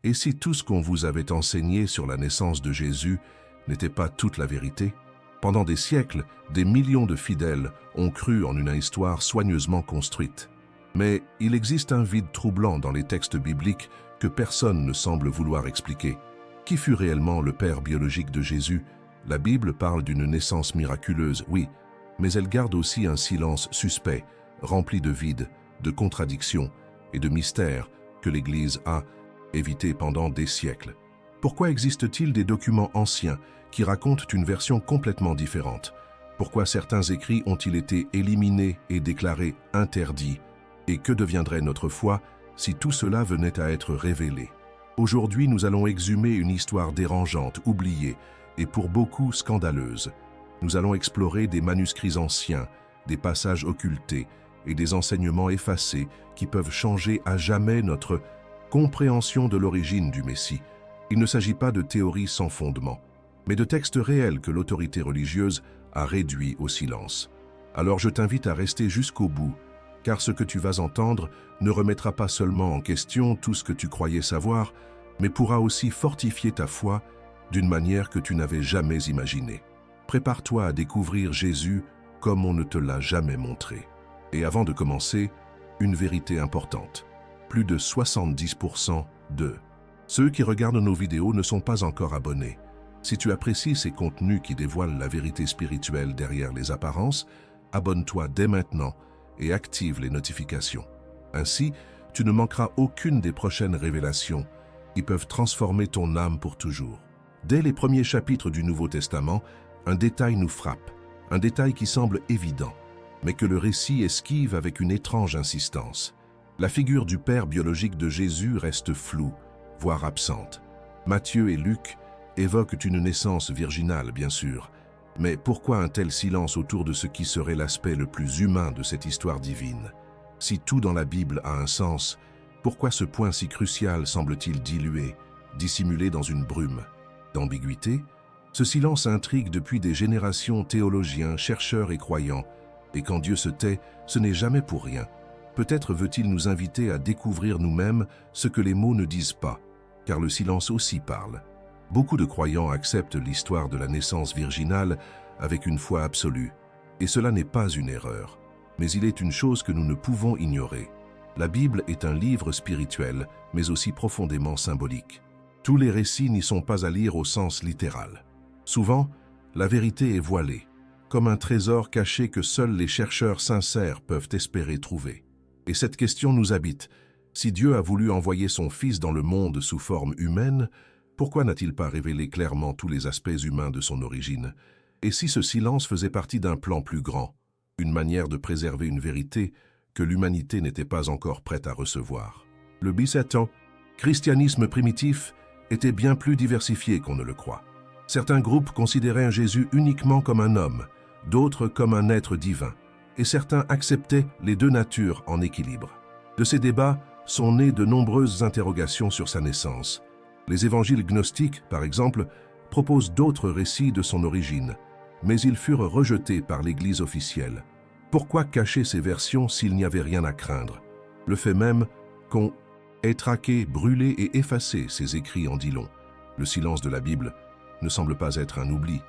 Et si tout ce qu'on vous avait enseigné sur la naissance de Jésus n'était pas toute la vérité? Pendant des siècles, des millions de fidèles ont cru en une histoire soigneusement construite. Mais il existe un vide troublant dans les textes bibliques que personne ne semble vouloir expliquer. Qui fut réellement le père biologique de Jésus? La Bible parle d'une naissance miraculeuse, oui, mais elle garde aussi un silence suspect, rempli de vide, de contradictions et de mystères que l'Église a évité pendant des siècles. Pourquoi existe-t-il des documents anciens qui racontent une version complètement différente? Pourquoi certains écrits ont-ils été éliminés et déclarés interdits? Et que deviendrait notre foi si tout cela venait à être révélé? Aujourd'hui, nous allons exhumer une histoire dérangeante, oubliée et pour beaucoup scandaleuse. Nous allons explorer des manuscrits anciens, des passages occultés et des enseignements effacés qui peuvent changer à jamais notre compréhension de l'origine du Messie. Il ne s'agit pas de théories sans fondement, mais de textes réels que l'autorité religieuse a réduits au silence. Alors je t'invite à rester jusqu'au bout, car ce que tu vas entendre ne remettra pas seulement en question tout ce que tu croyais savoir, mais pourra aussi fortifier ta foi d'une manière que tu n'avais jamais imaginée. Prépare-toi à découvrir Jésus comme on ne te l'a jamais montré. Et avant de commencer, une vérité importante. Plus de 70% de ceux qui regardent nos vidéos ne sont pas encore abonnés. Si tu apprécies ces contenus qui dévoilent la vérité spirituelle derrière les apparences, abonne-toi dès maintenant et active les notifications. Ainsi, tu ne manqueras aucune des prochaines révélations qui peuvent transformer ton âme pour toujours. Dès les premiers chapitres du Nouveau Testament, un détail nous frappe, un détail qui semble évident, mais que le récit esquive avec une étrange insistance. La figure du père biologique de Jésus reste floue, voire absente. Matthieu et Luc évoquent une naissance virginale, bien sûr, mais pourquoi un tel silence autour de ce qui serait l'aspect le plus humain de cette histoire divine? Si tout dans la Bible a un sens, pourquoi ce point si crucial semble-t-il dilué, dissimulé dans une brume d'ambiguïté? Ce silence intrigue depuis des générations théologiens, chercheurs et croyants, et quand Dieu se tait, ce n'est jamais pour rien. Peut-être veut-il nous inviter à découvrir nous-mêmes ce que les mots ne disent pas, car le silence aussi parle. Beaucoup de croyants acceptent l'histoire de la naissance virginale avec une foi absolue, et cela n'est pas une erreur. Mais il est une chose que nous ne pouvons ignorer. La Bible est un livre spirituel, mais aussi profondément symbolique. Tous les récits n'y sont pas à lire au sens littéral. Souvent, la vérité est voilée, comme un trésor caché que seuls les chercheurs sincères peuvent espérer trouver. Et cette question nous habite. Si Dieu a voulu envoyer son Fils dans le monde sous forme humaine, pourquoi n'a-t-il pas révélé clairement tous les aspects humains de son origine? Et si ce silence faisait partie d'un plan plus grand, une manière de préserver une vérité que l'humanité n'était pas encore prête à recevoir? Le Bicétan, christianisme primitif, était bien plus diversifié qu'on ne le croit. Certains groupes considéraient un Jésus uniquement comme un homme, d'autres comme un être divin, et certains acceptaient les deux natures en équilibre. De ces débats sont nées de nombreuses interrogations sur sa naissance. Les évangiles gnostiques, par exemple, proposent d'autres récits de son origine, mais ils furent rejetés par l'Église officielle. Pourquoi cacher ces versions s'il n'y avait rien à craindre? Le fait même qu'on ait traqué, brûlé et effacé ces écrits en dit long. Le silence de la Bible ne semble pas être un oubli,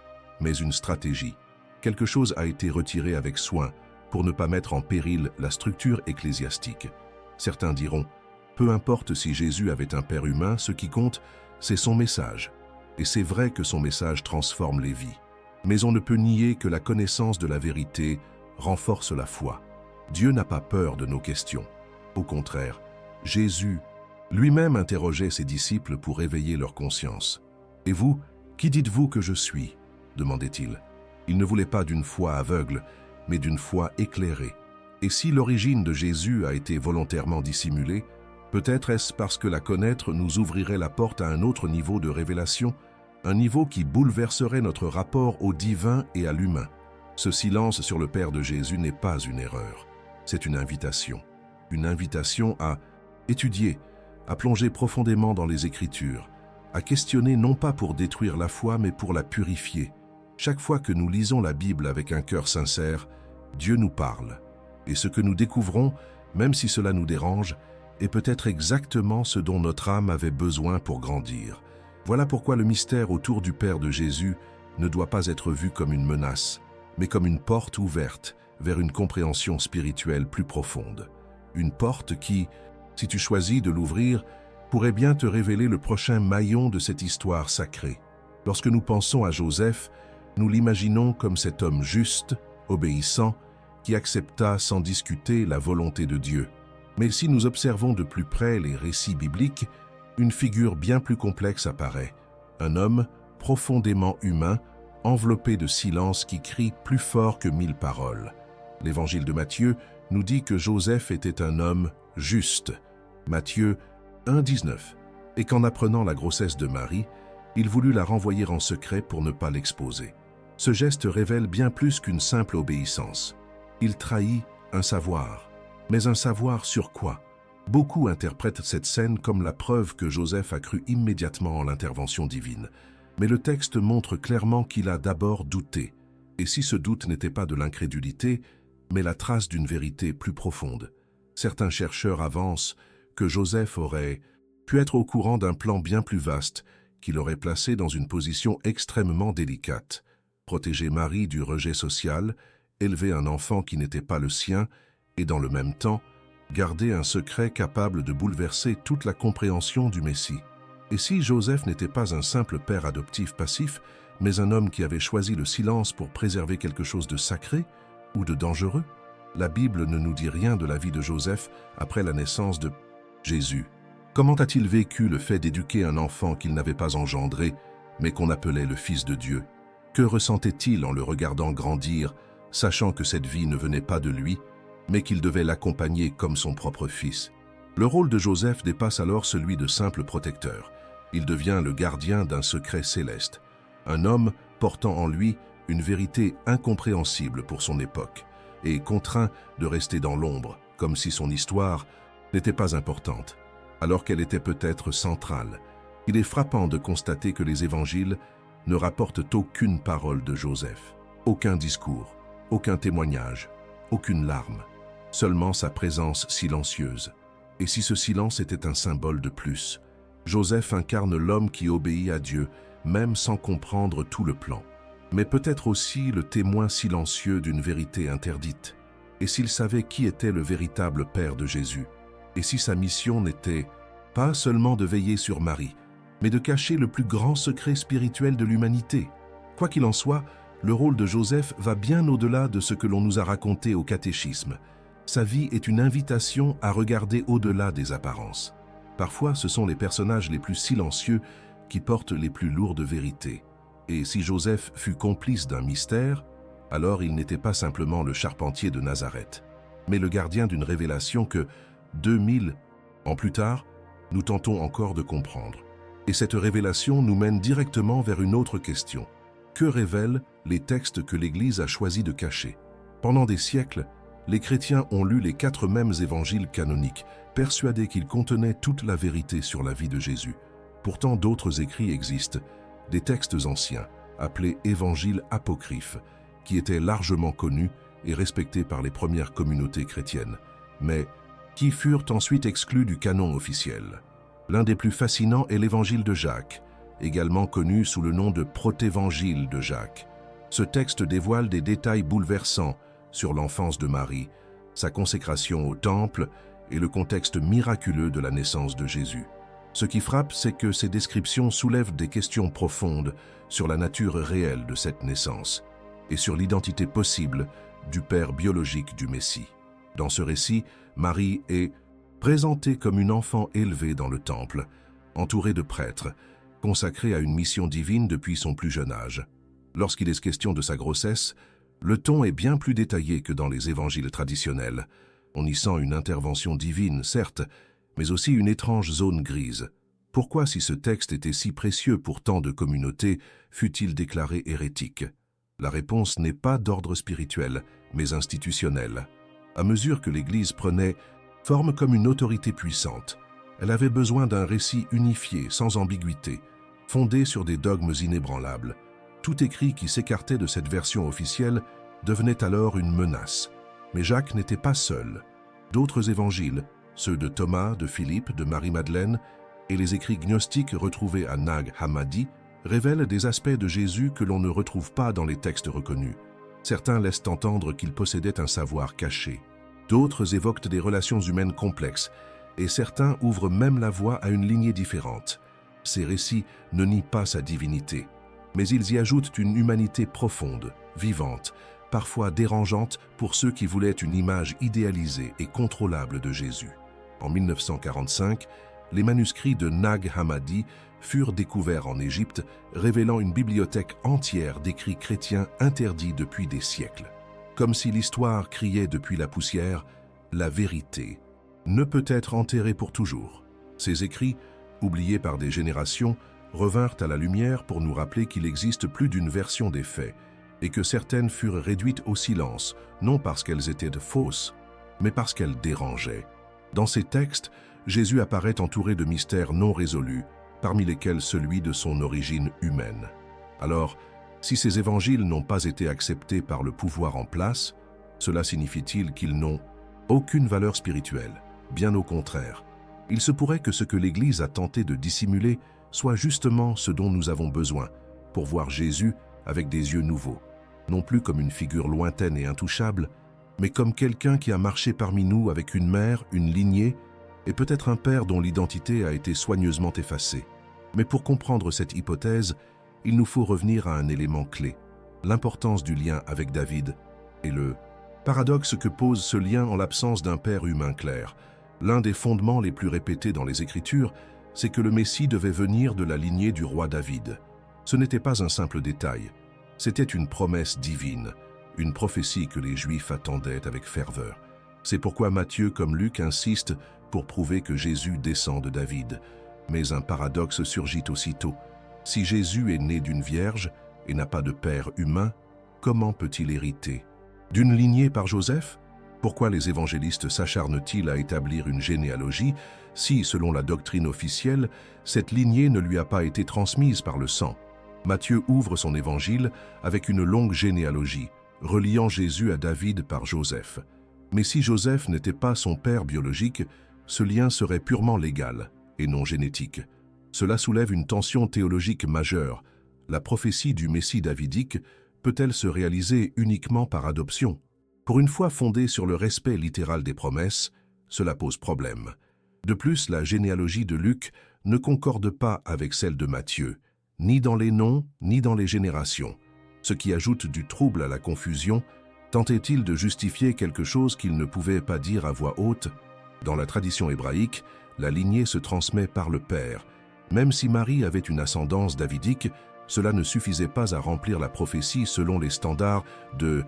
mais une stratégie. Quelque chose a été retiré avec soin pour ne pas mettre en péril la structure ecclésiastique. Certains diront, peu importe si Jésus avait un père humain, ce qui compte, c'est son message. Et c'est vrai que son message transforme les vies. Mais on ne peut nier que la connaissance de la vérité renforce la foi. Dieu n'a pas peur de nos questions. Au contraire, Jésus lui-même interrogeait ses disciples pour éveiller leur conscience. « Et vous, qui dites-vous que je suis ?» demandait-il. Il ne voulait pas d'une foi aveugle, mais d'une foi éclairée. Et si l'origine de Jésus a été volontairement dissimulée, peut-être est-ce parce que la connaître nous ouvrirait la porte à un autre niveau de révélation, un niveau qui bouleverserait notre rapport au divin et à l'humain. Ce silence sur le Père de Jésus n'est pas une erreur, c'est une invitation à étudier, à plonger profondément dans les Écritures, à questionner non pas pour détruire la foi, mais pour la purifier. Chaque fois que nous lisons la Bible avec un cœur sincère, Dieu nous parle. Et ce que nous découvrons, même si cela nous dérange, est peut-être exactement ce dont notre âme avait besoin pour grandir. Voilà pourquoi le mystère autour du Père de Jésus ne doit pas être vu comme une menace, mais comme une porte ouverte vers une compréhension spirituelle plus profonde. Une porte qui, si tu choisis de l'ouvrir, pourrait bien te révéler le prochain maillon de cette histoire sacrée. Lorsque nous pensons à Joseph, nous l'imaginons comme cet homme juste, obéissant, qui accepta sans discuter la volonté de Dieu. Mais si nous observons de plus près les récits bibliques, une figure bien plus complexe apparaît. Un homme profondément humain, enveloppé de silence qui crie plus fort que 1000 paroles. L'évangile de Matthieu nous dit que Joseph était un homme juste. Matthieu 1,19. Et qu'en apprenant la grossesse de Marie, il voulut la renvoyer en secret pour ne pas l'exposer. Ce geste révèle bien plus qu'une simple obéissance. Il trahit un savoir. Mais un savoir sur quoi? Beaucoup interprètent cette scène comme la preuve que Joseph a cru immédiatement en l'intervention divine. Mais le texte montre clairement qu'il a d'abord douté. Et si ce doute n'était pas de l'incrédulité, mais la trace d'une vérité plus profonde. Certains chercheurs avancent que Joseph aurait pu être au courant d'un plan bien plus vaste qui l'aurait placé dans une position extrêmement délicate. Protéger Marie du rejet social, élever un enfant qui n'était pas le sien et dans le même temps, garder un secret capable de bouleverser toute la compréhension du Messie. Et si Joseph n'était pas un simple père adoptif passif, mais un homme qui avait choisi le silence pour préserver quelque chose de sacré ou de dangereux? La Bible ne nous dit rien de la vie de Joseph après la naissance de Jésus. Comment a-t-il vécu le fait d'éduquer un enfant qu'il n'avait pas engendré, mais qu'on appelait le Fils de Dieu? Que ressentait-il en le regardant grandir, sachant que cette vie ne venait pas de lui, mais qu'il devait l'accompagner comme son propre fils? Le rôle de Joseph dépasse alors celui de simple protecteur. Il devient le gardien d'un secret céleste, un homme portant en lui une vérité incompréhensible pour son époque, et contraint de rester dans l'ombre, comme si son histoire n'était pas importante, alors qu'elle était peut-être centrale. Il est frappant de constater que les évangiles ne rapportent aucune parole de Joseph, aucun discours, aucun témoignage, aucune larme, seulement sa présence silencieuse. Et si ce silence était un symbole de plus, Joseph incarne l'homme qui obéit à Dieu, même sans comprendre tout le plan. Mais peut-être aussi le témoin silencieux d'une vérité interdite. Et s'il savait qui était le véritable Père de Jésus? Et si sa mission n'était pas seulement de veiller sur Marie, mais de cacher le plus grand secret spirituel de l'humanité? Quoi qu'il en soit, le rôle de Joseph va bien au-delà de ce que l'on nous a raconté au catéchisme. Sa vie est une invitation à regarder au-delà des apparences. Parfois, ce sont les personnages les plus silencieux qui portent les plus lourdes vérités. Et si Joseph fut complice d'un mystère, alors il n'était pas simplement le charpentier de Nazareth, mais le gardien d'une révélation que, 2000 ans plus tard, nous tentons encore de comprendre. Et cette révélation nous mène directement vers une autre question. Que révèlent les textes que l'Église a choisi de cacher? Pendant des siècles, les chrétiens ont lu les 4 mêmes évangiles canoniques, persuadés qu'ils contenaient toute la vérité sur la vie de Jésus. Pourtant, d'autres écrits existent, des textes anciens, appelés évangiles apocryphes, qui étaient largement connus et respectés par les premières communautés chrétiennes, mais qui furent ensuite exclus du canon officiel. L'un des plus fascinants est l'évangile de Jacques, également connu sous le nom de protévangile de Jacques. Ce texte dévoile des détails bouleversants sur l'enfance de Marie, sa consécration au temple et le contexte miraculeux de la naissance de Jésus. Ce qui frappe, c'est que ces descriptions soulèvent des questions profondes sur la nature réelle de cette naissance et sur l'identité possible du père biologique du Messie. Dans ce récit, Marie est présentée comme une enfant élevée dans le temple, entourée de prêtres, consacrée à une mission divine depuis son plus jeune âge. Lorsqu'il est question de sa grossesse, le ton est bien plus détaillé que dans les évangiles traditionnels. On y sent une intervention divine, certes, mais aussi une étrange zone grise. Pourquoi, si ce texte était si précieux pour tant de communautés, fut-il déclaré hérétique? La réponse n'est pas d'ordre spirituel, mais institutionnel. À mesure que l'Église prenait forme comme une autorité puissante, elle avait besoin d'un récit unifié, sans ambiguïté, fondé sur des dogmes inébranlables. Tout écrit qui s'écartait de cette version officielle devenait alors une menace. Mais Jacques n'était pas seul. D'autres évangiles, ceux de Thomas, de Philippe, de Marie-Madeleine, et les écrits gnostiques retrouvés à Nag Hammadi révèlent des aspects de Jésus que l'on ne retrouve pas dans les textes reconnus. Certains laissent entendre qu'il possédait un savoir caché. D'autres évoquent des relations humaines complexes, et certains ouvrent même la voie à une lignée différente. Ces récits ne nient pas sa divinité, mais ils y ajoutent une humanité profonde, vivante, parfois dérangeante pour ceux qui voulaient une image idéalisée et contrôlable de Jésus. En 1945, les manuscrits de Nag Hammadi furent découverts en Égypte, révélant une bibliothèque entière d'écrits chrétiens interdits depuis des siècles. Comme si l'histoire criait depuis la poussière, la vérité ne peut être enterrée pour toujours. Ces écrits, oubliés par des générations, revinrent à la lumière pour nous rappeler qu'il existe plus d'une version des faits, et que certaines furent réduites au silence, non parce qu'elles étaient fausses, mais parce qu'elles dérangeaient. Dans ces textes, Jésus apparaît entouré de mystères non résolus, parmi lesquels celui de son origine humaine. Alors, si ces évangiles n'ont pas été acceptés par le pouvoir en place, cela signifie-t-il qu'ils n'ont aucune valeur spirituelle? Bien au contraire. Il se pourrait que ce que l'Église a tenté de dissimuler soit justement ce dont nous avons besoin pour voir Jésus avec des yeux nouveaux, non plus comme une figure lointaine et intouchable, mais comme quelqu'un qui a marché parmi nous avec une mère, une lignée, et peut-être un père dont l'identité a été soigneusement effacée. Mais pour comprendre cette hypothèse, il nous faut revenir à un élément clé, l'importance du lien avec David et le paradoxe que pose ce lien en l'absence d'un père humain clair. L'un des fondements les plus répétés dans les Écritures, c'est que le Messie devait venir de la lignée du roi David. Ce n'était pas un simple détail, c'était une promesse divine, une prophétie que les Juifs attendaient avec ferveur. C'est pourquoi Matthieu comme Luc insistent pour prouver que Jésus descend de David. Mais un paradoxe surgit aussitôt. Si Jésus est né d'une vierge et n'a pas de père humain, comment peut-il hériter? D'une lignée par Joseph? Pourquoi les évangélistes s'acharnent-ils à établir une généalogie si, selon la doctrine officielle, cette lignée ne lui a pas été transmise par le sang? Matthieu ouvre son évangile avec une longue généalogie, reliant Jésus à David par Joseph. Mais si Joseph n'était pas son père biologique, ce lien serait purement légal et non génétique. Cela soulève une tension théologique majeure. La prophétie du Messie davidique peut-elle se réaliser uniquement par adoption? Pour une foi fondée sur le respect littéral des promesses, cela pose problème. De plus, la généalogie de Luc ne concorde pas avec celle de Matthieu, ni dans les noms, ni dans les générations, ce qui ajoute du trouble à la confusion. Tentait-il de justifier quelque chose qu'il ne pouvait pas dire à voix haute? Dans la tradition hébraïque, la lignée se transmet par le père. Même si Marie avait une ascendance davidique, cela ne suffisait pas à remplir la prophétie selon les standards de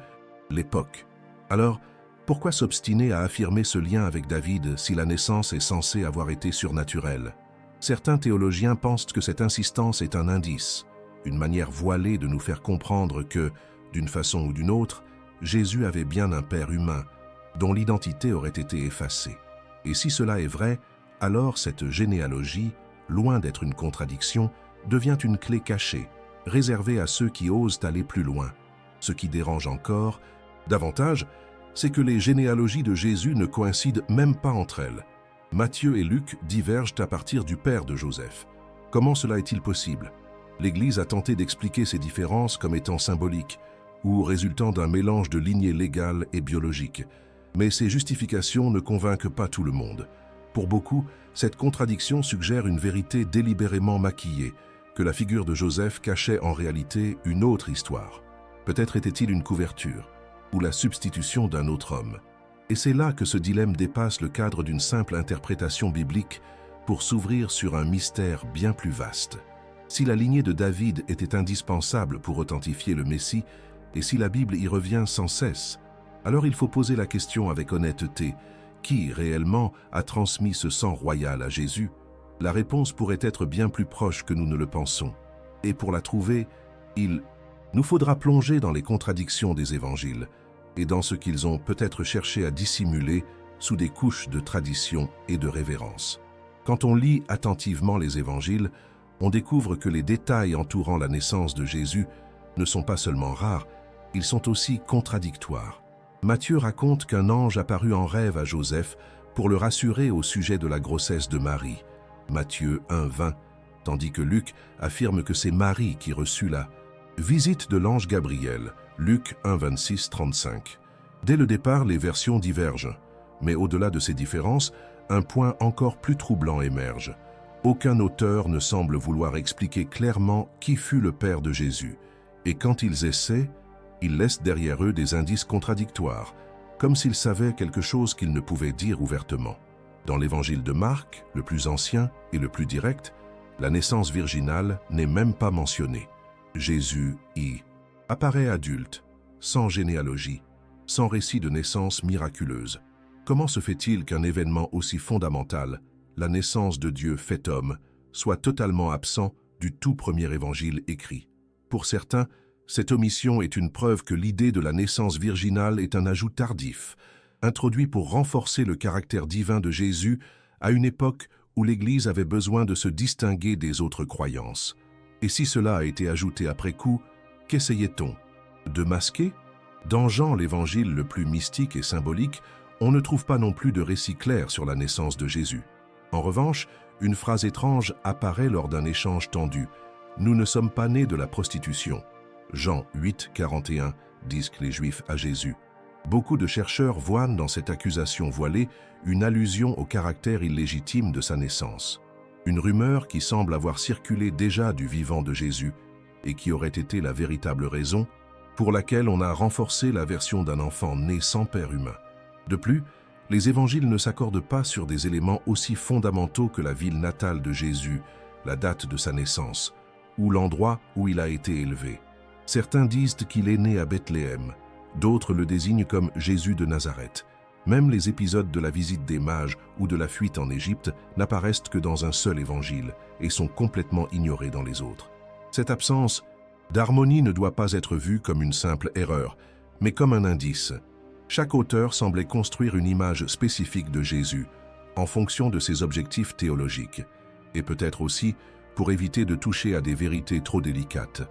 l'époque. Alors, pourquoi s'obstiner à affirmer ce lien avec David si la naissance est censée avoir été surnaturelle? Certains théologiens pensent que cette insistance est un indice, une manière voilée de nous faire comprendre que, d'une façon ou d'une autre, Jésus avait bien un père humain, dont l'identité aurait été effacée. Et si cela est vrai, alors cette généalogie, loin d'être une contradiction, devient une clé cachée, réservée à ceux qui osent aller plus loin. Ce qui dérange encore davantage, c'est que les généalogies de Jésus ne coïncident même pas entre elles. Matthieu et Luc divergent à partir du père de Joseph. Comment cela est-il possible? L'Église a tenté d'expliquer ces différences comme étant symboliques ou résultant d'un mélange de lignées légales et biologiques. Mais ces justifications ne convainquent pas tout le monde. Pour beaucoup, cette contradiction suggère une vérité délibérément maquillée, que la figure de Joseph cachait en réalité une autre histoire. Peut-être était-il une couverture, ou la substitution d'un autre homme. Et c'est là que ce dilemme dépasse le cadre d'une simple interprétation biblique pour s'ouvrir sur un mystère bien plus vaste. Si la lignée de David était indispensable pour authentifier le Messie, et si la Bible y revient sans cesse, alors il faut poser la question avec honnêteté, qui réellement a transmis ce sang royal à Jésus? La réponse pourrait être bien plus proche que nous ne le pensons. Et pour la trouver, il nous faudra plonger dans les contradictions des évangiles et dans ce qu'ils ont peut-être cherché à dissimuler sous des couches de tradition et de révérence. Quand on lit attentivement les évangiles, on découvre que les détails entourant la naissance de Jésus ne sont pas seulement rares, ils sont aussi contradictoires. Matthieu raconte qu'un ange apparut en rêve à Joseph pour le rassurer au sujet de la grossesse de Marie, Matthieu 1,20, tandis que Luc affirme que c'est Marie qui reçut la visite de l'ange Gabriel, Luc 1,26-35. Dès le départ, les versions divergent, mais au-delà de ces différences, un point encore plus troublant émerge. Aucun auteur ne semble vouloir expliquer clairement qui fut le père de Jésus, et quand ils essaient, ils laissent derrière eux des indices contradictoires, comme s'ils savaient quelque chose qu'ils ne pouvaient dire ouvertement. Dans l'évangile de Marc, le plus ancien et le plus direct, la naissance virginale n'est même pas mentionnée. Jésus y apparaît adulte, sans généalogie, sans récit de naissance miraculeuse. Comment se fait-il qu'un événement aussi fondamental, la naissance de Dieu fait homme, soit totalement absent du tout premier évangile écrit? Pour certains, cette omission est une preuve que l'idée de la naissance virginale est un ajout tardif, introduit pour renforcer le caractère divin de Jésus à une époque où l'Église avait besoin de se distinguer des autres croyances. Et si cela a été ajouté après coup, qu'essayait-on? De masquer? Dans Jean, l'évangile le plus mystique et symbolique, on ne trouve pas non plus de récit clair sur la naissance de Jésus. En revanche, une phrase étrange apparaît lors d'un échange tendu. « Nous ne sommes pas nés de la prostitution ». Jean 8, 41 disent les Juifs à Jésus. Beaucoup de chercheurs voient dans cette accusation voilée une allusion au caractère illégitime de sa naissance. Une rumeur qui semble avoir circulé déjà du vivant de Jésus et qui aurait été la véritable raison pour laquelle on a renforcé la version d'un enfant né sans père humain. De plus, les évangiles ne s'accordent pas sur des éléments aussi fondamentaux que la ville natale de Jésus, la date de sa naissance, ou l'endroit où il a été élevé. Certains disent qu'il est né à Bethléem, d'autres le désignent comme Jésus de Nazareth. Même les épisodes de la visite des mages ou de la fuite en Égypte n'apparaissent que dans un seul évangile et sont complètement ignorés dans les autres. Cette absence d'harmonie ne doit pas être vue comme une simple erreur, mais comme un indice. Chaque auteur semblait construire une image spécifique de Jésus, en fonction de ses objectifs théologiques, et peut-être aussi pour éviter de toucher à des vérités trop délicates.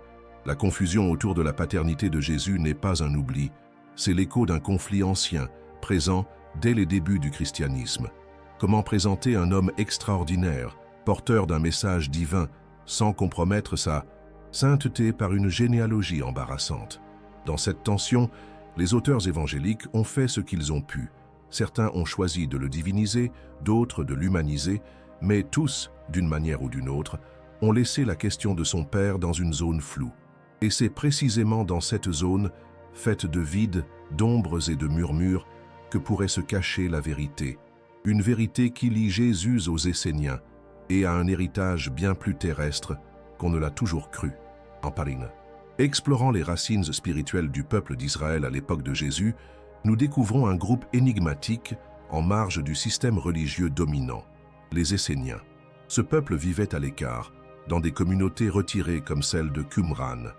La confusion autour de la paternité de Jésus n'est pas un oubli, c'est l'écho d'un conflit ancien, présent dès les débuts du christianisme. Comment présenter un homme extraordinaire, porteur d'un message divin, sans compromettre sa sainteté par une généalogie embarrassante? Dans cette tension, les auteurs évangéliques ont fait ce qu'ils ont pu. Certains ont choisi de le diviniser, d'autres de l'humaniser, mais tous, d'une manière ou d'une autre, ont laissé la question de son père dans une zone floue. Et c'est précisément dans cette zone, faite de vide, d'ombres et de murmures, que pourrait se cacher la vérité. Une vérité qui lie Jésus aux Esséniens et à un héritage bien plus terrestre qu'on ne l'a toujours cru. En Palline. Explorant les racines spirituelles du peuple d'Israël à l'époque de Jésus, nous découvrons un groupe énigmatique en marge du système religieux dominant, les Esséniens. Ce peuple vivait à l'écart, dans des communautés retirées comme celle de Qumran.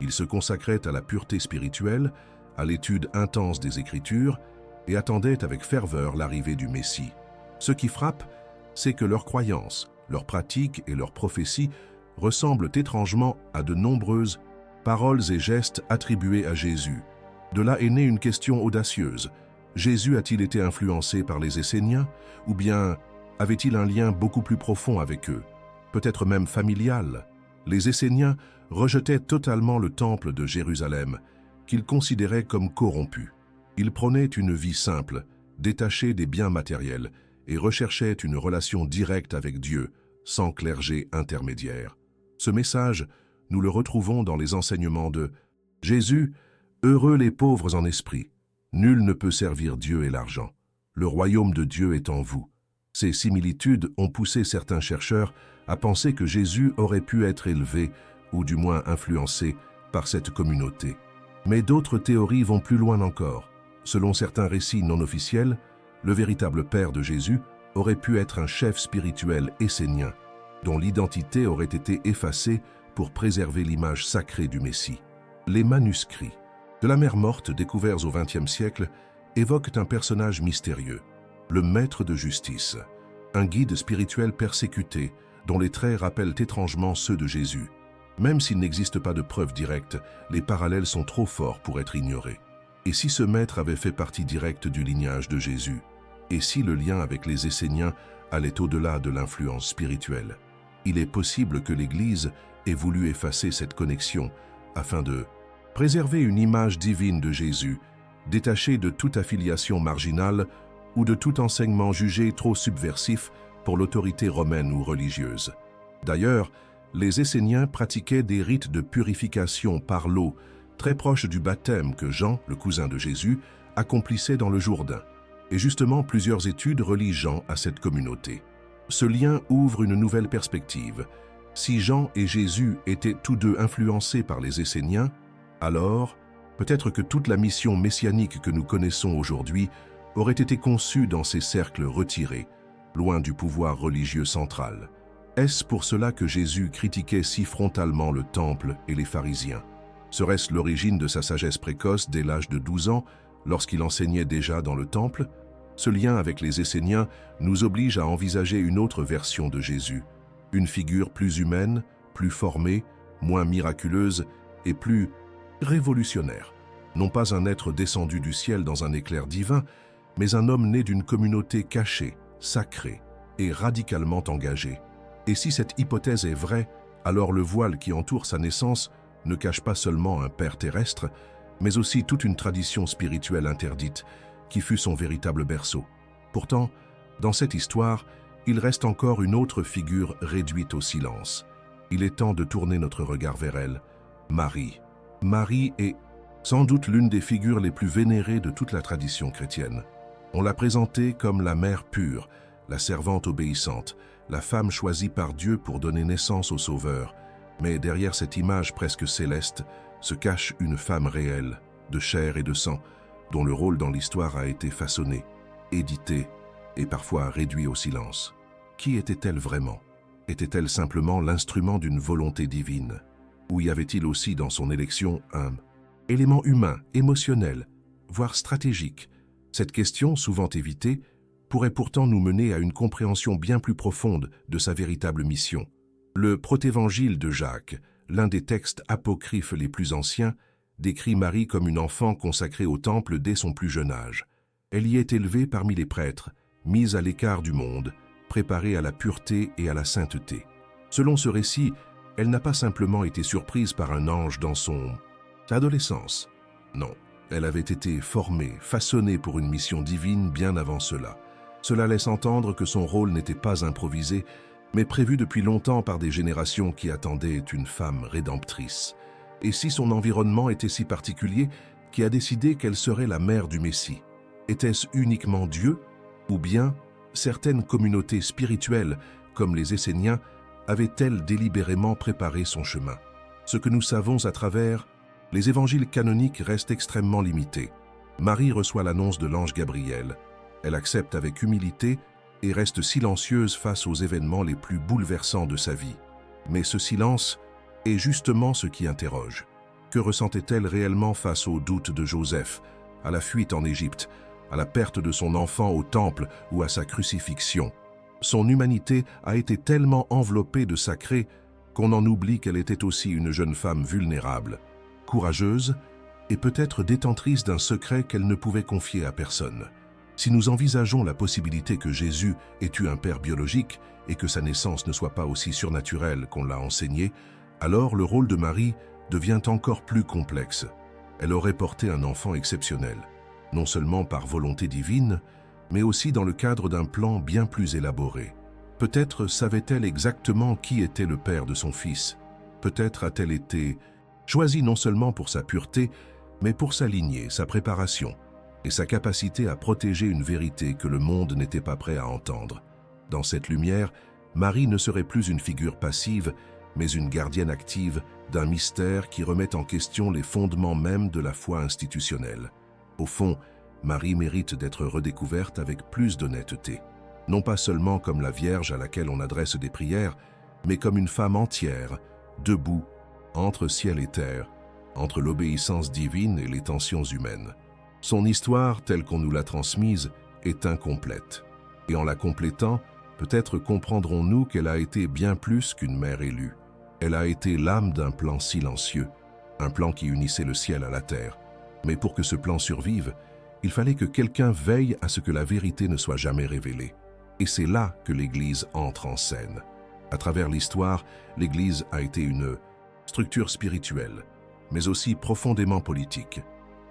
Ils se consacraient à la pureté spirituelle, à l'étude intense des Écritures et attendaient avec ferveur l'arrivée du Messie. Ce qui frappe, c'est que leurs croyances, leurs pratiques et leurs prophéties ressemblent étrangement à de nombreuses paroles et gestes attribués à Jésus. De là est née une question audacieuse. Jésus a-t-il été influencé par les Esséniens, ou bien avait-il un lien beaucoup plus profond avec eux, peut-être même familial? Les Esséniens rejetaient totalement le temple de Jérusalem, qu'ils considéraient comme corrompu. Ils prônaient une vie simple, détachée des biens matériels, et recherchaient une relation directe avec Dieu, sans clergé intermédiaire. Ce message, nous le retrouvons dans les enseignements de Jésus, « Heureux les pauvres en esprit, nul ne peut servir Dieu et l'argent. Le royaume de Dieu est en vous. » Ces similitudes ont poussé certains chercheurs à penser que Jésus aurait pu être élevé, ou du moins influencé, par cette communauté. Mais d'autres théories vont plus loin encore. Selon certains récits non officiels, le véritable père de Jésus aurait pu être un chef spirituel essénien, dont l'identité aurait été effacée pour préserver l'image sacrée du Messie. Les manuscrits de la mer morte découverts au XXe siècle évoquent un personnage mystérieux, le maître de justice, un guide spirituel persécuté dont les traits rappellent étrangement ceux de Jésus. Même s'il n'existe pas de preuves directes, les parallèles sont trop forts pour être ignorés. Et si ce maître avait fait partie directe du lignage de Jésus? Et si le lien avec les Esséniens allait au-delà de l'influence spirituelle? Il est possible que l'Église ait voulu effacer cette connexion afin de préserver une image divine de Jésus, détachée de toute affiliation marginale ou de tout enseignement jugé trop subversif pour l'autorité romaine ou religieuse. D'ailleurs, les Esséniens pratiquaient des rites de purification par l'eau, très proches du baptême que Jean, le cousin de Jésus, accomplissait dans le Jourdain. Et justement, plusieurs études relient Jean à cette communauté. Ce lien ouvre une nouvelle perspective. Si Jean et Jésus étaient tous deux influencés par les Esséniens, alors peut-être que toute la mission messianique que nous connaissons aujourd'hui aurait été conçue dans ces cercles retirés, loin du pouvoir religieux central. Est-ce pour cela que Jésus critiquait si frontalement le temple et les pharisiens? Serait-ce l'origine de sa sagesse précoce dès l'âge de 12 ans, lorsqu'il enseignait déjà dans le temple? Ce lien avec les Esséniens nous oblige à envisager une autre version de Jésus, une figure plus humaine, plus formée, moins miraculeuse et plus révolutionnaire. Non pas un être descendu du ciel dans un éclair divin, mais un homme né d'une communauté cachée, sacrée et radicalement engagée. Et si cette hypothèse est vraie, alors le voile qui entoure sa naissance ne cache pas seulement un père terrestre, mais aussi toute une tradition spirituelle interdite, qui fut son véritable berceau. Pourtant, dans cette histoire, il reste encore une autre figure réduite au silence. Il est temps de tourner notre regard vers elle, Marie. Marie est sans doute l'une des figures les plus vénérées de toute la tradition chrétienne. On l'a présentée comme la mère pure, la servante obéissante, la femme choisie par Dieu pour donner naissance au Sauveur. Mais derrière cette image presque céleste se cache une femme réelle, de chair et de sang, dont le rôle dans l'histoire a été façonné, édité et parfois réduit au silence. Qui était-elle vraiment? Était-elle simplement l'instrument d'une volonté divine? Ou y avait-il aussi dans son élection un élément humain, émotionnel, voire stratégique? Cette question, souvent évitée, pourrait pourtant nous mener à une compréhension bien plus profonde de sa véritable mission. Le protévangile de Jacques, l'un des textes apocryphes les plus anciens, décrit Marie comme une enfant consacrée au temple dès son plus jeune âge. Elle y est élevée parmi les prêtres, mise à l'écart du monde, préparée à la pureté et à la sainteté. Selon ce récit, elle n'a pas simplement été surprise par un ange dans son adolescence. Non, elle avait été formée, façonnée pour une mission divine bien avant cela. Cela laisse entendre que son rôle n'était pas improvisé, mais prévu depuis longtemps par des générations qui attendaient une femme rédemptrice. Et si son environnement était si particulier, qui a décidé qu'elle serait la mère du Messie? Était-ce uniquement Dieu? Ou bien certaines communautés spirituelles, comme les Esséniens, avaient-elles délibérément préparé son chemin? Ce que nous savons à travers les évangiles canoniques reste extrêmement limité. Marie reçoit l'annonce de l'ange Gabriel. Elle accepte avec humilité et reste silencieuse face aux événements les plus bouleversants de sa vie. Mais ce silence est justement ce qui interroge. Que ressentait-elle réellement face aux doutes de Joseph, à la fuite en Égypte, à la perte de son enfant au temple ou à sa crucifixion? Son humanité a été tellement enveloppée de sacré qu'on en oublie qu'elle était aussi une jeune femme vulnérable, courageuse et peut-être détentrice d'un secret qu'elle ne pouvait confier à personne. Si nous envisageons la possibilité que Jésus ait eu un père biologique et que sa naissance ne soit pas aussi surnaturelle qu'on l'a enseigné, alors le rôle de Marie devient encore plus complexe. Elle aurait porté un enfant exceptionnel, non seulement par volonté divine, mais aussi dans le cadre d'un plan bien plus élaboré. Peut-être savait-elle exactement qui était le père de son fils. Peut-être a-t-elle été choisie non seulement pour sa pureté, mais pour sa lignée, sa préparation et sa capacité à protéger une vérité que le monde n'était pas prêt à entendre. Dans cette lumière, Marie ne serait plus une figure passive, mais une gardienne active d'un mystère qui remet en question les fondements mêmes de la foi institutionnelle. Au fond, Marie mérite d'être redécouverte avec plus d'honnêteté. Non pas seulement comme la Vierge à laquelle on adresse des prières, mais comme une femme entière, debout, entre ciel et terre, entre l'obéissance divine et les tensions humaines. Son histoire, telle qu'on nous l'a transmise, est incomplète. Et en la complétant, peut-être comprendrons-nous qu'elle a été bien plus qu'une mère élue. Elle a été l'âme d'un plan silencieux, un plan qui unissait le ciel à la terre. Mais pour que ce plan survive, Il fallait que quelqu'un veille à ce que la vérité ne soit jamais révélée. Et c'est là que l'Église entre en scène. À travers l'histoire, l'Église a été une structure spirituelle, mais aussi profondément politique.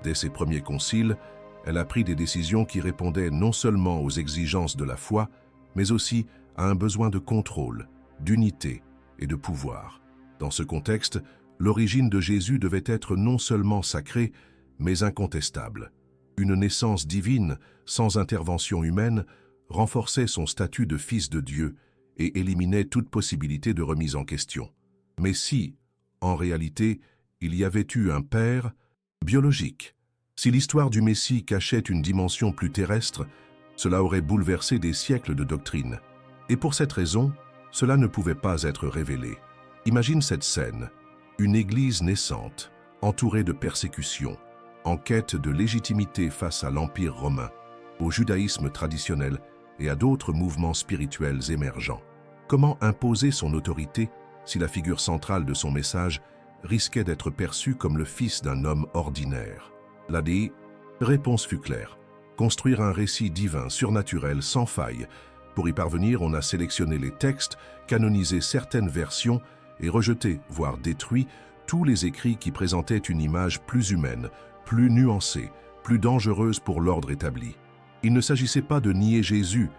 Dès ses premiers conciles, elle a pris des décisions qui répondaient non seulement aux exigences de la foi, mais aussi à un besoin de contrôle, d'unité et de pouvoir. Dans ce contexte, l'origine de Jésus devait être non seulement sacrée, mais incontestable. Une naissance divine, sans intervention humaine, renforçait son statut de fils de Dieu et éliminait toute possibilité de remise en question. Mais si, en réalité, il y avait eu un père biologique, si l'histoire du Messie cachait une dimension plus terrestre, cela aurait bouleversé des siècles de doctrine. Et pour cette raison, cela ne pouvait pas être révélé. Imagine cette scène, une église naissante, entourée de persécutions, en quête de légitimité face à l'Empire romain, au judaïsme traditionnel et à d'autres mouvements spirituels émergents. Comment imposer son autorité si la figure centrale de son message risquait d'être perçue comme le fils d'un homme ordinaire? La réponse fut claire. Construire un récit divin, surnaturel, sans faille. Pour y parvenir, on a sélectionné les textes, canonisé certaines versions et rejeté, voire détruit, tous les écrits qui présentaient une image plus humaine, plus nuancée, plus dangereuse pour l'ordre établi. Il ne s'agissait pas de nier Jésus,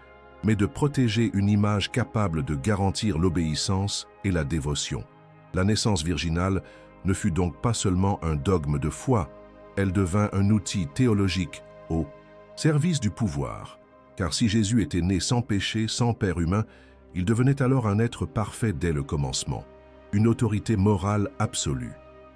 mais de protéger une image capable de garantir l'obéissance et la dévotion. La naissance virginale ne fut donc pas seulement un dogme de foi, elle devint un outil théologique au service du pouvoir. Car si Jésus était né sans péché, sans père humain, il devenait alors un être parfait dès le commencement, une autorité morale absolue.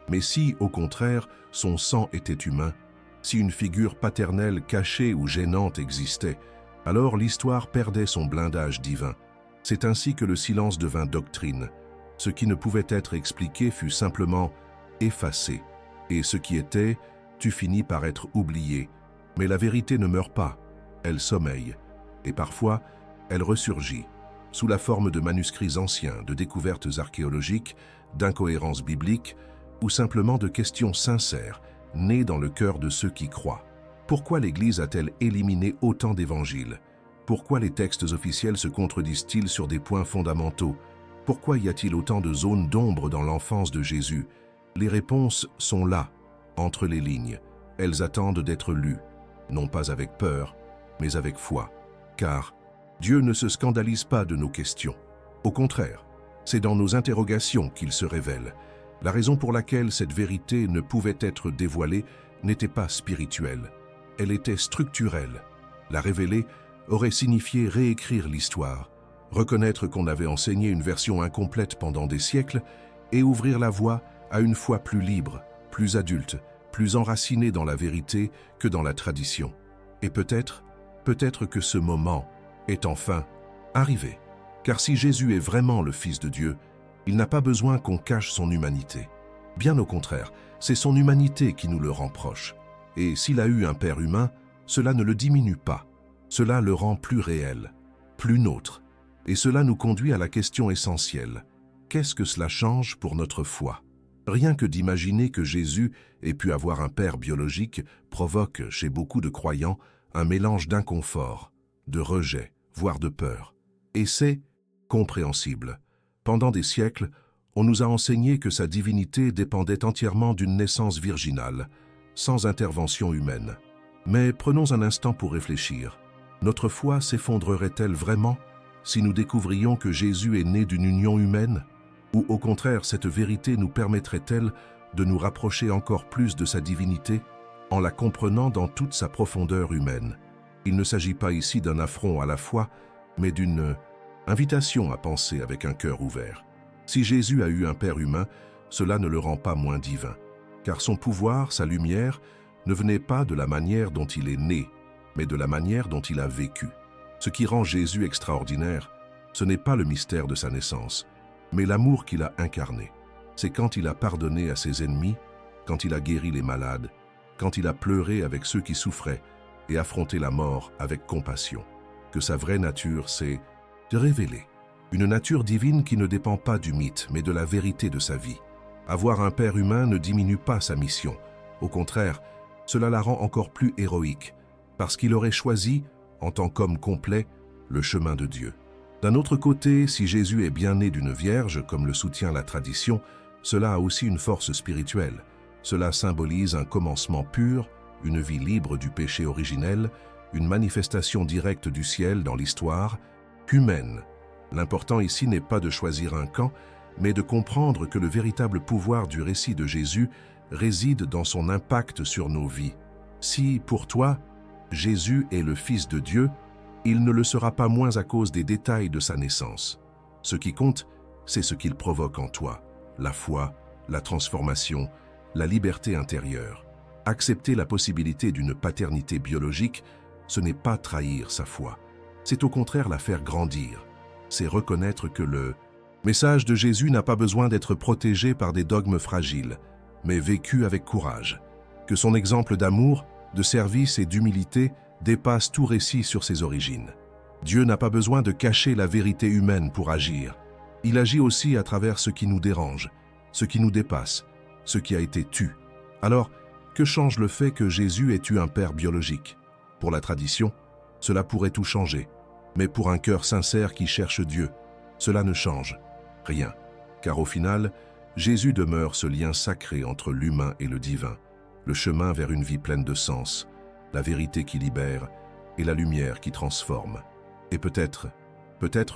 Mais si, au contraire, son sang était humain, si une figure paternelle cachée ou gênante existait, alors l'histoire perdait son blindage divin. C'est ainsi que le silence devint doctrine. Ce qui ne pouvait être expliqué fut simplement effacé, et ce qui était, tu finis par être oublié. Mais la vérité ne meurt pas, elle sommeille, et parfois, elle ressurgit, sous la forme de manuscrits anciens, de découvertes archéologiques, d'incohérences bibliques, ou simplement de questions sincères, nées dans le cœur de ceux qui croient. Pourquoi l'Église a-t-elle éliminé autant d'évangiles? Pourquoi les textes officiels se contredisent-ils sur des points fondamentaux? Pourquoi y a-t-il autant de zones d'ombre dans l'enfance de Jésus? Les réponses sont là, entre les lignes. Elles attendent d'être lues, non pas avec peur, mais avec foi. Car Dieu ne se scandalise pas de nos questions. Au contraire, c'est dans nos interrogations qu'il se révèle. La raison pour laquelle cette vérité ne pouvait être dévoilée n'était pas spirituelle, elle était structurelle. La révéler aurait signifié réécrire l'histoire, reconnaître qu'on avait enseigné une version incomplète pendant des siècles et ouvrir la voie à une foi plus libre, plus adulte, plus enracinée dans la vérité que dans la tradition. Et peut-être que ce moment est enfin arrivé. Car si Jésus est vraiment le Fils de Dieu, il n'a pas besoin qu'on cache son humanité. Bien au contraire, c'est son humanité qui nous le rend proche. Et s'il a eu un Père humain, cela ne le diminue pas. Cela le rend plus réel, plus nôtre. Et cela nous conduit à la question essentielle. Qu'est-ce que cela change pour notre foi? Rien que d'imaginer que Jésus ait pu avoir un père biologique provoque, chez beaucoup de croyants, un mélange d'inconfort, de rejet, voire de peur. Et c'est compréhensible. Pendant des siècles, on nous a enseigné que sa divinité dépendait entièrement d'une naissance virginale, sans intervention humaine. Mais prenons un instant pour réfléchir. Notre foi s'effondrerait-elle vraiment si nous découvrions que Jésus est né d'une union humaine? Ou au contraire, cette vérité nous permettrait-elle de nous rapprocher encore plus de sa divinité en la comprenant dans toute sa profondeur humaine? Il ne s'agit pas ici d'un affront à la foi, mais d'une invitation à penser avec un cœur ouvert. Si Jésus a eu un Père humain, cela ne le rend pas moins divin, car son pouvoir, sa lumière, ne venait pas de la manière dont il est né, mais de la manière dont il a vécu. Ce qui rend Jésus extraordinaire, ce n'est pas le mystère de sa naissance, mais l'amour qu'il a incarné. C'est quand il a pardonné à ses ennemis, quand il a guéri les malades, quand il a pleuré avec ceux qui souffraient et affronté la mort avec compassion, que sa vraie nature s'est révélée. Une nature divine qui ne dépend pas du mythe, mais de la vérité de sa vie. Avoir un Père humain ne diminue pas sa mission. Au contraire, cela la rend encore plus héroïque, parce qu'il aurait choisi, en tant qu'homme complet, le chemin de Dieu. D'un autre côté, si Jésus est bien né d'une vierge, comme le soutient la tradition, cela a aussi une force spirituelle. Cela symbolise un commencement pur, une vie libre du péché originel, une manifestation directe du ciel dans l'histoire, humaine. L'important ici n'est pas de choisir un camp, mais de comprendre que le véritable pouvoir du récit de Jésus réside dans son impact sur nos vies. Si, pour toi, Jésus est le Fils de Dieu, il ne le sera pas moins à cause des détails de sa naissance. Ce qui compte, c'est ce qu'il provoque en toi, la foi, la transformation, la liberté intérieure. Accepter la possibilité d'une paternité biologique, ce n'est pas trahir sa foi. C'est au contraire la faire grandir. C'est reconnaître que le message de Jésus n'a pas besoin d'être protégé par des dogmes fragiles, mais vécu avec courage. Que son exemple d'amour, de service et d'humilité dépasse tout récit sur ses origines. Dieu n'a pas besoin de cacher la vérité humaine pour agir. Il agit aussi à travers ce qui nous dérange, ce qui nous dépasse, ce qui a été tu. Alors, que change le fait que Jésus ait eu un père biologique? Pour la tradition, cela pourrait tout changer. Mais pour un cœur sincère qui cherche Dieu, cela ne change rien. Car au final, Jésus demeure ce lien sacré entre l'humain et le divin, le chemin vers une vie pleine de sens, la vérité qui libère et la lumière qui transforme. Et peut-être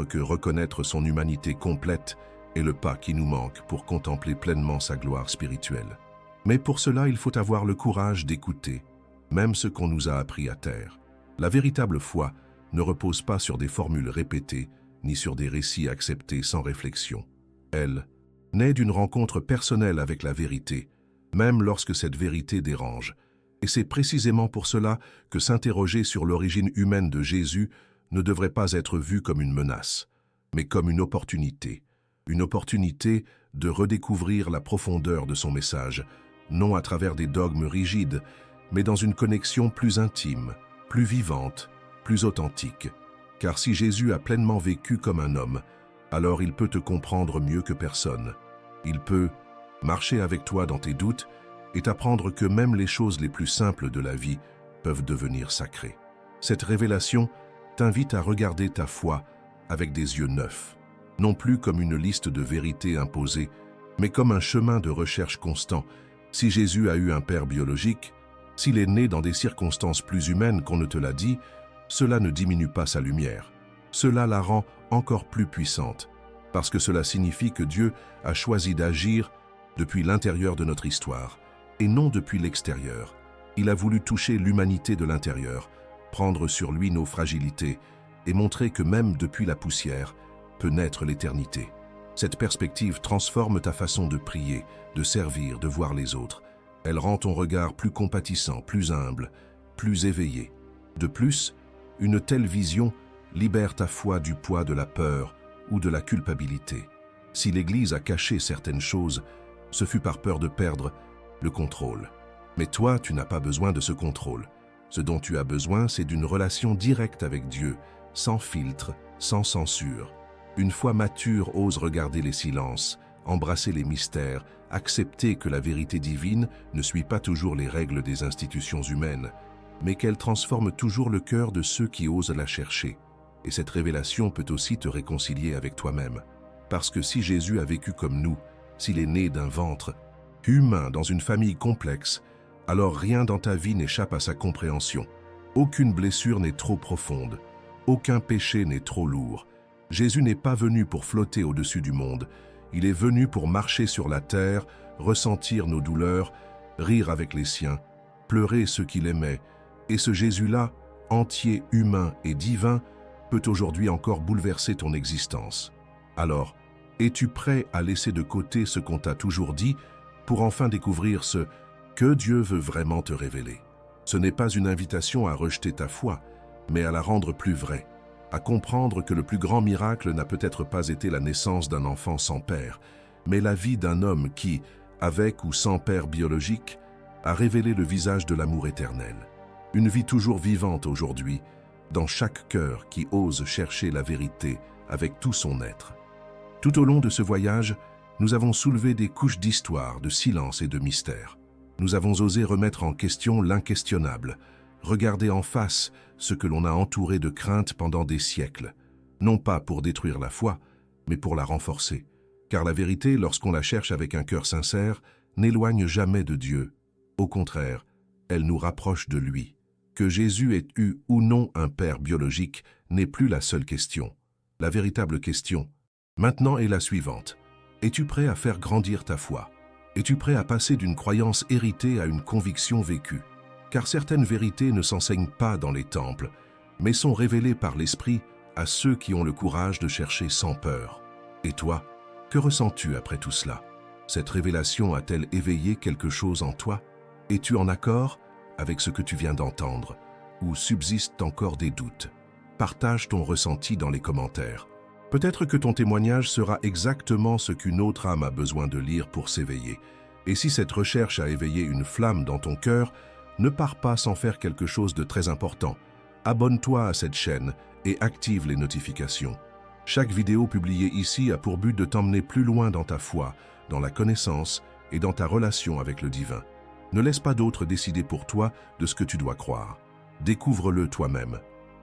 que reconnaître son humanité complète est le pas qui nous manque pour contempler pleinement sa gloire spirituelle. Mais pour cela, il faut avoir le courage d'écouter, même ce qu'on nous a appris à taire. La véritable foi ne repose pas sur des formules répétées, ni sur des récits acceptés sans réflexion. Elle naît d'une rencontre personnelle avec la vérité, même lorsque cette vérité dérange. Et c'est précisément pour cela que s'interroger sur l'origine humaine de Jésus ne devrait pas être vu comme une menace, mais comme une opportunité de redécouvrir la profondeur de son message, non à travers des dogmes rigides, mais dans une connexion plus intime, plus vivante, plus authentique. Car si Jésus a pleinement vécu comme un homme, alors il peut te comprendre mieux que personne. Il peut marcher avec toi dans tes doutes et t'apprendre que même les choses les plus simples de la vie peuvent devenir sacrées. Cette révélation t'invite à regarder ta foi avec des yeux neufs, non plus comme une liste de vérités imposées, mais comme un chemin de recherche constant. Si Jésus a eu un père biologique, s'il est né dans des circonstances plus humaines qu'on ne te l'a dit, cela ne diminue pas sa lumière. Cela la rend encore plus puissante, parce que cela signifie que Dieu a choisi d'agir depuis l'intérieur de notre histoire, et non depuis l'extérieur. Il a voulu toucher l'humanité de l'intérieur, prendre sur lui nos fragilités, et montrer que même depuis la poussière peut naître l'éternité. Cette perspective transforme ta façon de prier, de servir, de voir les autres. Elle rend ton regard plus compatissant, plus humble, plus éveillé. De plus, une telle vision libère ta foi du poids de la peur ou de la culpabilité. Si l'Église a caché certaines choses, ce fut par peur de perdre le contrôle. Mais toi, tu n'as pas besoin de ce contrôle. Ce dont tu as besoin, c'est d'une relation directe avec Dieu, sans filtre, sans censure. Une foi mature ose regarder les silences, embrasser les mystères, accepter que la vérité divine ne suit pas toujours les règles des institutions humaines, mais qu'elle transforme toujours le cœur de ceux qui osent la chercher. Et cette révélation peut aussi te réconcilier avec toi-même. Parce que si Jésus a vécu comme nous, s'il est né d'un ventre humain dans une famille complexe, alors rien dans ta vie n'échappe à sa compréhension. Aucune blessure n'est trop profonde, aucun péché n'est trop lourd. Jésus n'est pas venu pour flotter au-dessus du monde, il est venu pour marcher sur la terre, ressentir nos douleurs, rire avec les siens, pleurer ceux qu'il aimait. Et ce Jésus-là, entier, humain et divin, peut aujourd'hui encore bouleverser ton existence. Alors, es-tu prêt à laisser de côté ce qu'on t'a toujours dit pour enfin découvrir ce que Dieu veut vraiment te révéler? Ce n'est pas une invitation à rejeter ta foi, mais à la rendre plus vraie, à comprendre que le plus grand miracle n'a peut-être pas été la naissance d'un enfant sans père, mais la vie d'un homme qui, avec ou sans père biologique, a révélé le visage de l'amour éternel. Une vie toujours vivante aujourd'hui, dans chaque cœur qui ose chercher la vérité avec tout son être. Tout au long de ce voyage, nous avons soulevé des couches d'histoire, de silence et de mystère. Nous avons osé remettre en question l'inquestionnable, regarder en face ce que l'on a entouré de crainte pendant des siècles, non pas pour détruire la foi, mais pour la renforcer. Car la vérité, lorsqu'on la cherche avec un cœur sincère, n'éloigne jamais de Dieu. Au contraire, elle nous rapproche de lui. Que Jésus ait eu ou non un père biologique n'est plus la seule question. La véritable question, maintenant, est la suivante. Es-tu prêt à faire grandir ta foi? Es-tu prêt à passer d'une croyance héritée à une conviction vécue? Car certaines vérités ne s'enseignent pas dans les temples, mais sont révélées par l'Esprit à ceux qui ont le courage de chercher sans peur. Et toi, que ressens-tu après tout cela? Cette révélation a-t-elle éveillé quelque chose en toi? Es-tu en accord avec ce que tu viens d'entendre, ou subsistent encore des doutes? Partage ton ressenti dans les commentaires. Peut-être que ton témoignage sera exactement ce qu'une autre âme a besoin de lire pour s'éveiller. Et si cette recherche a éveillé une flamme dans ton cœur, ne pars pas sans faire quelque chose de très important. Abonne-toi à cette chaîne et active les notifications. Chaque vidéo publiée ici a pour but de t'emmener plus loin dans ta foi, dans la connaissance et dans ta relation avec le divin. Ne laisse pas d'autres décider pour toi de ce que tu dois croire. Découvre-le toi-même.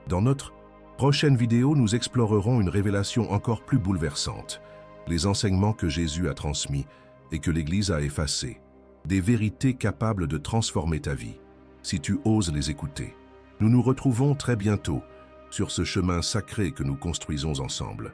Dans notre prochaine vidéo, nous explorerons une révélation encore plus bouleversante, les enseignements que Jésus a transmis et que l'Église a effacés, des vérités capables de transformer ta vie, si tu oses les écouter. Nous nous retrouvons très bientôt sur ce chemin sacré que nous construisons ensemble.